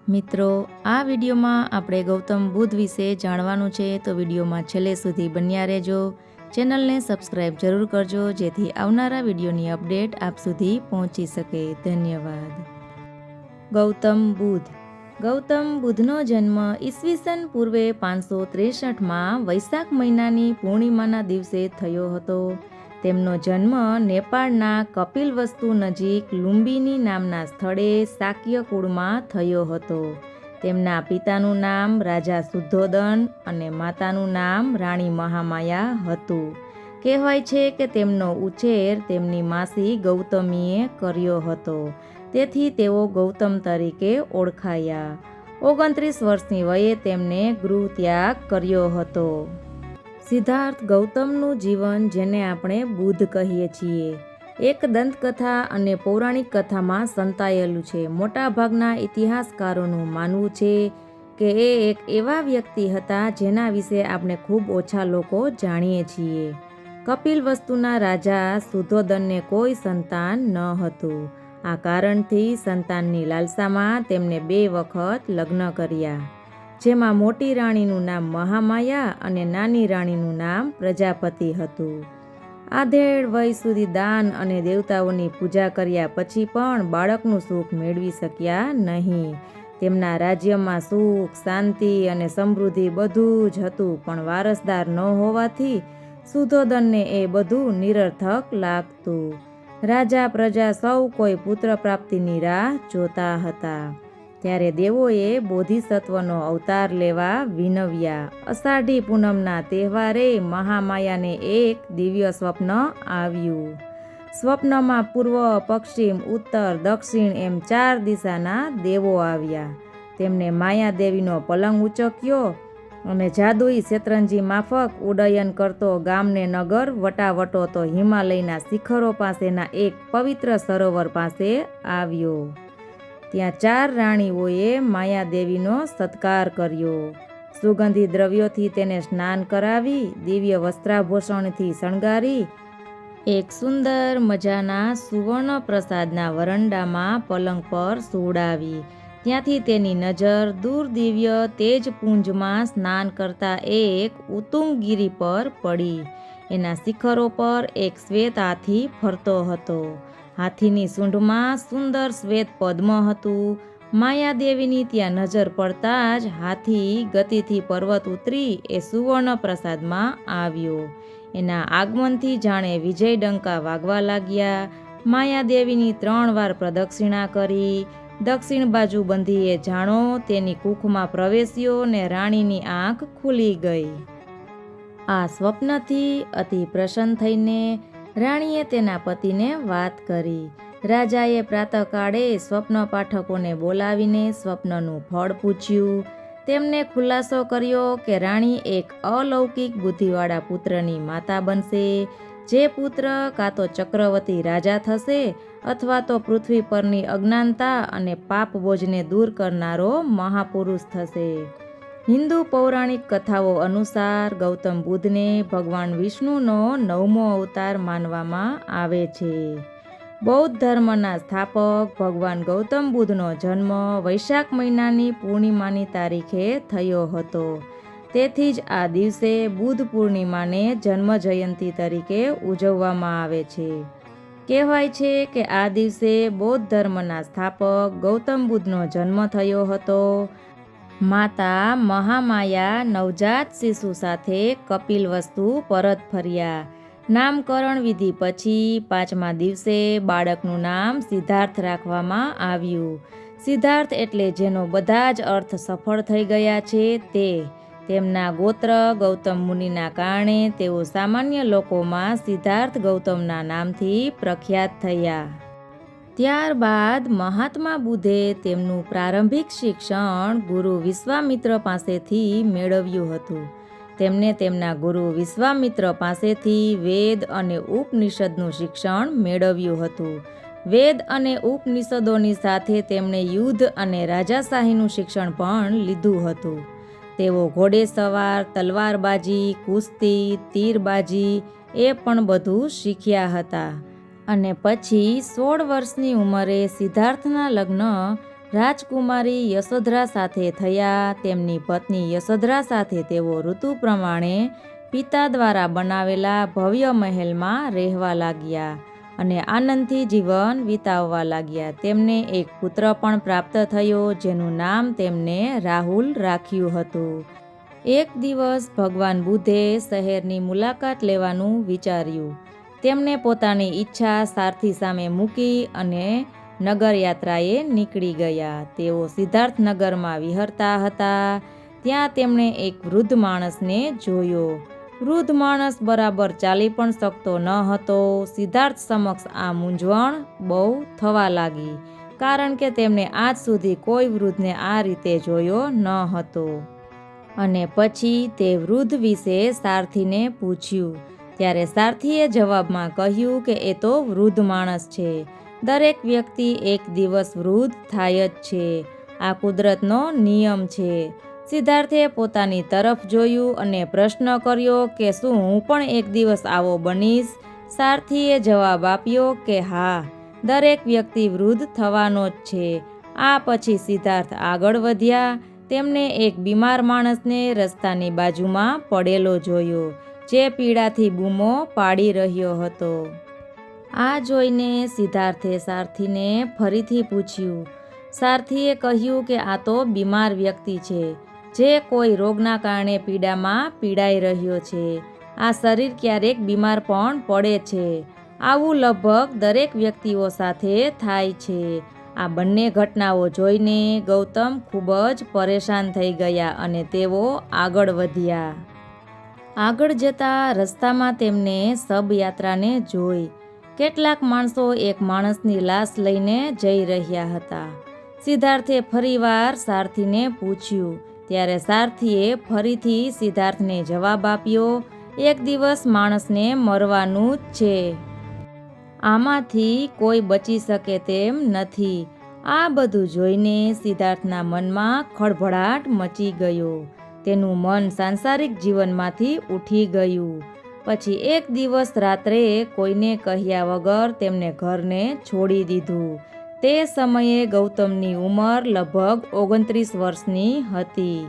મિત્રો, આ વિડીયોમાં આપણે ગૌતમ બુદ્ધ વિશે જાણવાનું છે, તો વિડીયોમાં છેલ્લે સુધી બન્યા રહેજો. ચેનલને સબસ્ક્રાઈબ જરૂર કરજો, જેથી આવનારા વિડીયોની અપડેટ આપ સુધી પહોંચી શકે. ધન્યવાદ. ગૌતમ બુદ્ધનો જન્મ ઈસવીસન પૂર્વે 563માં વૈશાખ મહિનાની પૂર્ણિમાના દિવસે થયો હતો. તેમનો જન્મ નેપાળના કપિલવસ્તુ નજીક લુંબિની નામના સ્થળે શાક્ય કુળમાં થયો હતો. તેમના પિતાનું નામ રાજા શુદ્ધોદન અને માતાનું નામ રાણી મહામાયા હતું. કહેવાય છે કે તેમનો ઉછેર તેમની માસી ગૌતમીએ કર્યો હતો, તેથી તેઓ ગૌતમ તરીકે ઓળખાયા. 29 વર્ષની વયે તેમને ગૃહત્યાગ કર્યો હતો. સિદ્ધાર્થ ગૌતમનું જીવન, જેને આપણે બુદ્ધ કહીએ છીએ, એક દંતકથા અને પૌરાણિક કથામાં સંતાયેલું છે. મોટાભાગના ઇતિહાસકારોનું માનવું છે કે એ એક એવા વ્યક્તિ હતા જેના વિશે આપણે ખૂબ ઓછા લોકો જાણીએ છીએ. કપિલવસ્તુના રાજા શુદ્ધોદનને કોઈ સંતાન ન હતું. આ કારણથી સંતાનની લાલસામાં તેમણે 2 વખત લગ્ન કર્યા, જેમાં મોટી રાણીનું નામ મહામાયા અને નાની રાણીનું નામ પ્રજાપતિ હતું. આધેડ વય સુધી દાન અને દેવતાઓની પૂજા કર્યા પછી પણ બાળકનું સુખ મેળવી શક્યા નહીં. તેમના રાજ્યમાં સુખ, શાંતિ અને સમૃદ્ધિ બધું જ હતું, પણ વારસદાર ન હોવાથી શુદ્ધોદનને એ બધું નિરર્થક લાગતું. રાજા પ્રજા સૌ કોઈ પુત્ર પ્રાપ્તિની રાહ જોતા હતા. ત્યારે દેવોએ બોધિસત્વનો અવતાર લેવા વિનવ્યા. અષાઢી પૂનમના તહેવારે મહામાયાને એક દિવ્ય સ્વપ્ન આવ્યું. સ્વપ્નમાં પૂર્વ, પશ્ચિમ, ઉત્તર, દક્ષિણ એમ 4 દિશાના દેવો આવ્યા. તેમને માયાદેવીનો પલંગ ઉચક્યો અને જાદુઈ શેતરંજી માફક ઉડ્ડયન કરતો ગામને નગર વટાવટો તો હિમાલયના શિખરો પાસેના એક પવિત્ર સરોવર પાસે આવ્યો. ત્યાં 4 રાણીઓએ માયાદેવીનો સત્કાર કર્યો. સુગંધી દ્રવ્યોથી તેને સ્નાન કરાવી, દિવ્ય વસ્ત્રાભૂષણથી શણગારી, એક સુંદર મજાના સુવર્ણ પ્રસાદના વરંડામાં પલંગ પર સુવડાવી. ત્યાંથી તેની નજર દૂર દિવ્ય તેજપુંજમાં સ્નાન કરતા એક ઉત્તુંગગીરી પર પડી. એના શિખરો પર એક શ્વેત હાથી ફરતો હતો. હાથીની સૂંઢમાં સુંદર શ્વેત પદ્મ હતું. માયાદેવીની ત્યાં નજર પડતા જ હાથી ગતિથી પર્વત ઉતરી એ સુવર્ણ પ્રસાદમાં આવ્યો. એના આગમનથી જાણે વિજય ડંકા વાગવા લાગ્યા. માયાદેવીની 3 વાર પ્રદક્ષિણા કરી. દક્ષિણ બાજુ બંધીએ જાણો તેની કુખમાં પ્રવેશ્યો ને રાણીની આંખ ખુલી ગઈ. આ સ્વપ્નથી અતિ પ્રસન્ન થઈને રાણીએ તેના પતિને વાત કરી. રાજાએ પ્રાતઃકાળે સ્વપ્ન પાઠકોને બોલાવીને સ્વપ્નનું ફળ પૂછ્યું. તેમને ખુલાસો કર્યો કે રાણી એક અલૌકિક બુદ્ધિવાળા પુત્રની માતા બનશે. જે પુત્ર કાં તો ચક્રવર્તી રાજા થશે અથવા તો પૃથ્વી પરની અજ્ઞાનતા અને પાપ બોજને દૂર કરનારો મહાપુરુષ થશે. હિન્દુ પૌરાણિક કથાઓ અનુસાર ગૌતમ બુદ્ધને ભગવાન વિષ્ણુનો 9મો અવતાર માનવામાં આવે છે. બૌદ્ધ ધર્મના સ્થાપક ભગવાન ગૌતમ બુદ્ધનો જન્મ વૈશાખ મહિનાની પૂર્ણિમાની તારીખે થયો હતો. તેથી જ આ દિવસે બુદ્ધ પૂર્ણિમાને જન્મ જયંતિ તરીકે ઉજવવામાં આવે છે. કહેવાય છે કે આ દિવસે બૌદ્ધ ધર્મના સ્થાપક ગૌતમ બુદ્ધનો જન્મ થયો હતો. માતા મહામાયા નવજાત શિશુ સાથે કપિલવસ્તુ પરત ફર્યા. નામકરણ વિધિ પછી 5મા દિવસે બાળકનું નામ સિદ્ધાર્થ રાખવામાં આવ્યું. સિદ્ધાર્થ એટલે જેનો બધા જ અર્થ સફળ થઈ ગયા છે તે. તેમના ગોત્ર ગૌતમ મુનિના કારણે તેઓ સામાન્ય લોકોમાં સિદ્ધાર્થ ગૌતમના નામથી પ્રખ્યાત થયા. ત્યારબાદ મહાત્મા બુદ્ધે તેમનું પ્રારંભિક શિક્ષણ ગુરુ વિશ્વામિત્ર પાસેથી મેળવ્યું હતું. તેમને તેમના ગુરુ વિશ્વામિત્ર પાસેથી વેદ અને ઉપનિષદનું શિક્ષણ મેળવ્યું હતું. વેદ અને ઉપનિષદોની સાથે તેમણે યુદ્ધ અને રાજાશાહીનું શિક્ષણ પણ લીધું હતું. તેઓ ઘોડેસવાર, તલવારબાજી, કુસ્તી, તીરબાજી એ પણ બધું શીખ્યા હતા. અને પછી 16 વર્ષની ઉંમરે સિદ્ધાર્થના લગ્ન રાજકુમારી યશોધરા સાથે થયા. તેમની પત્ની યશોધરા સાથે તેઓ ઋતુ પ્રમાણે પિતા દ્વારા બનાવેલા ભવ્ય મહેલમાં રહેવા લાગ્યા અને આનંદથી જીવન વિતાવવા લાગ્યા. તેમને એક પુત્ર પણ પ્રાપ્ત થયો, જેનું નામ તેમને રાહુલ રાખ્યું હતું. એક દિવસ ભગવાન બુદ્ધે શહેરની મુલાકાત લેવાનું વિચાર્યું. તેમણે પોતાની ઈચ્છા સારથી સામે મૂકી અને નગર યાત્રાએ નીકળી ગયા. તેઓ સિદ્ધાર્થ નગરમાં વિહરતા હતા. ત્યાં તેમણે એક વૃદ્ધ માણસને જોયો. વૃદ્ધ માણસ બરાબર ચાલી પણ શકતો ન હતો. સિદ્ધાર્થ સમક્ષ આ મૂંઝવણ બહુ થવા લાગી, કારણ કે તેમણે આજ સુધી કોઈ વૃદ્ધને આ રીતે જોયો ન હતો. અને પછી તે વૃદ્ધ વિશે સારથીને પૂછ્યું. ત્યારે સારથીએ જવાબમાં કહ્યું કે એ તો વૃદ્ધ માણસ છે. દરેક વ્યક્તિ એક દિવસ વૃદ્ધ થાય જ છે. આ કુદરતનો નિયમ છે. સિદ્ધાર્થે પોતાની તરફ જોયું અને પ્રશ્ન કર્યો કે શું હું પણ એક દિવસ આવો બનીશ? સારથીએ જવાબ આપ્યો કે હા, દરેક વ્યક્તિ વૃદ્ધ થવાનો જ છે. આ પછી સિદ્ધાર્થ આગળ વધ્યા. તેમણે એક બીમાર માણસને રસ્તાની બાજુમાં પડેલો જોયો, જે પીડાથી બૂમો પાડી રહ્યો હતો. આ જોઈને સિદ્ધાર્થે સારથીને ફરીથી પૂછ્યું. સારથીએ કહ્યું કે આ તો બીમાર વ્યક્તિ છે, જે કોઈ રોગના કારણે પીડામાં પીડાઈ રહ્યો છે. આ શરીર ક્યારેક બીમાર પણ પડે છે. આવું લગભગ દરેક વ્યક્તિઓ સાથે થાય છે. આ બંને ઘટનાઓ જોઈને ગૌતમ ખૂબ જ પરેશાન થઈ ગયા અને તેઓ આગળ વધ્યા. આગળ જતા રસ્તામાં તેમને શબયાત્રાને જોઈ. કેટલાક માણસો એક માણસની લાશ લઈને જઈ રહ્યા હતા. સિદ્ધાર્થે ફરીવાર સારથીને પૂછ્યું. ત્યારે સારથીએ ફરીથી સિદ્ધાર્થને જવાબ આપ્યો, એક દિવસ માણસને મરવાનું જ છે. આમાંથી કોઈ બચી શકે તેમ નથી. આ બધું જોઈને સિદ્ધાર્થના મનમાં ખળભળાટ મચી ગયો. તેનું મન સાંસારિક જીવનમાંથી ઉઠી ગયું. પછી એક દિવસ રાત્રે કોઈને કહ્યા વગર તેમને ઘરને છોડી દીધું. તે સમયે ગૌતમની ઉંમર લગભગ 29 વર્ષની હતી.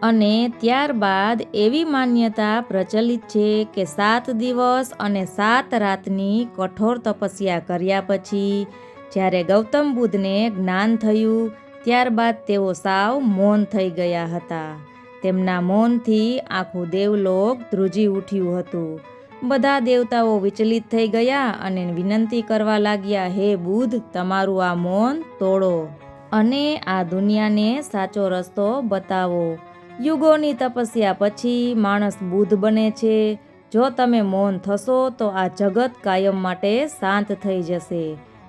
અને ત્યારબાદ એવી માન્યતા પ્રચલિત છે કે 7 દિવસ અને 7 રાતની કઠોર તપસ્યા કર્યા પછી જ્યારે ગૌતમ બુદ્ધને જ્ઞાન થયું, ત્યારબાદ તેઓ સાવ મૌન થઈ ગયા હતા. તેમના મૌનથી આખું દેવલોક ધ્રુજી ઉઠ્યું હતું. બધા દેવતાઓ વિચલિત થઈ ગયા અને વિનંતી કરવા લાગ્યા, હે બુદ્ધ, તમારું આ મૌન તોડો અને આ દુનિયાને સાચો રસ્તો બતાવો. યુગોની તપસ્યા પછી માણસ બુદ્ધ બને છે. જો તમે મૌન થશો તો આ જગત કાયમ માટે શાંત થઈ જશે.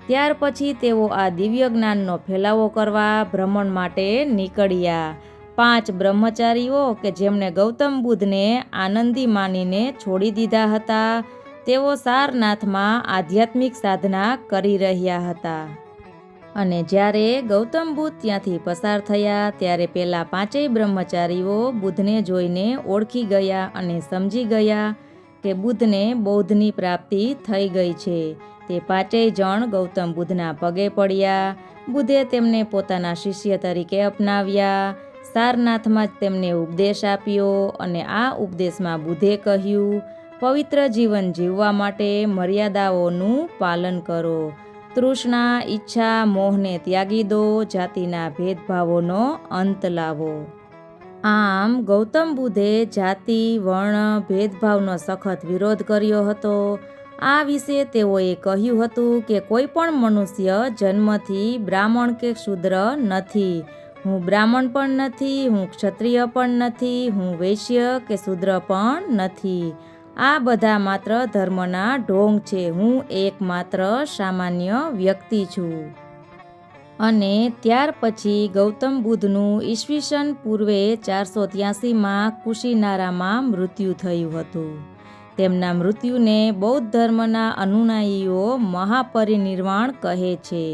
ત્યાર પછી તેઓ આ દિવ્ય જ્ઞાનનો ફેલાવો કરવા ભ્રમણ માટે નીકળ્યા. 5 બ્રહ્મચારીઓ કે જેમણે ગૌતમ બુદ્ધને આનંદી માનીને છોડી દીધા હતા, તેઓ સારનાથમાં આધ્યાત્મિક સાધના કરી રહ્યા હતા. અને જ્યારે ગૌતમ બુદ્ધ ત્યાંથી પસાર થયા ત્યારે પેલા 5 બ્રહ્મચારીઓ બુદ્ધને જોઈને ઓળખી ગયા અને સમજી ગયા કે બુદ્ધને બૌદ્ધની પ્રાપ્તિ થઈ ગઈ છે. તે 5 જણ ગૌતમ બુદ્ધના પગે પડ્યા. બુદ્ધે તેમને પોતાના શિષ્ય તરીકે અપનાવ્યા. સારનાથમાં જ તેમને ઉપદેશ આપ્યો અને આ ઉપદેશમાં બુદ્ધે કહ્યું, પવિત્ર જીવન જીવવા માટે મર્યાદાઓનું પાલન કરો. તૃષ્ણા, ઈચ્છા, મોહને ત્યાગી દો. જાતિના ભેદભાવોનો અંત લાવો. આમ ગૌતમ બુદ્ધે જાતિ, વર્ણ, ભેદભાવનો સખત વિરોધ કર્યો હતો. આ વિશે તેઓએ કહ્યું હતું કે કોઈ પણ મનુષ્ય જન્મથી બ્રાહ્મણ કે શૂદ્ર નથી. હું બ્રાહ્મણ પણ નથી, હું ક્ષત્રિય પણ નથી, હું વૈશ્ય કે શૂદ્ર પણ નથી. આ બધા માત્ર ધર્મના ઢોંગ છે. હું એકમાત્ર સામાન્ય વ્યક્તિ છું. અને ત્યાર પછી ગૌતમ બુદ્ધનું ઈસવીસન પૂર્વે 483માં કુશીનારામાં મૃત્યુ થયું હતું. તેમના મૃત્યુને બૌદ્ધ ધર્મના અનુયાયીઓ મહાપરિનિર્વાણ કહે છે.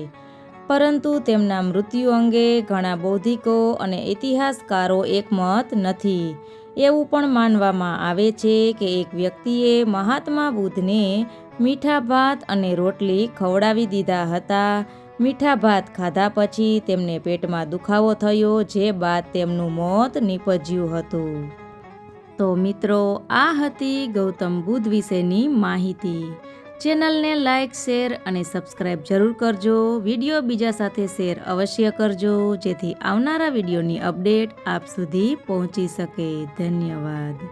પરંતુ તેમના મૃત્યુ અંગે ઘણા બૌદ્ધિકો અને ઇતિહાસકારો એકમત નથી. એવું પણ માનવામાં આવે છે કે એક વ્યક્તિએ મહાત્મા બુદ્ધને મીઠા ભાત અને રોટલી ખવડાવી દીધા હતા. મીઠા ભાત ખાધા પછી તેમને પેટમાં દુખાવો થયો, જે બાદ તેમનું મોત નીપજ્યું હતું. તો મિત્રો, આ હતી ગૌતમ બુદ્ધ વિશેની માહિતી. ચેનલને લાઇક, શેર અને સબસ્ક્રાઈબ જરૂર કરજો. વિડીયો બીજા સાથે શેર અવશ્ય કરજો, જેથી આવનારા વિડીયોની અપડેટ આપ સુધી પહોંચી શકે. ધન્યવાદ.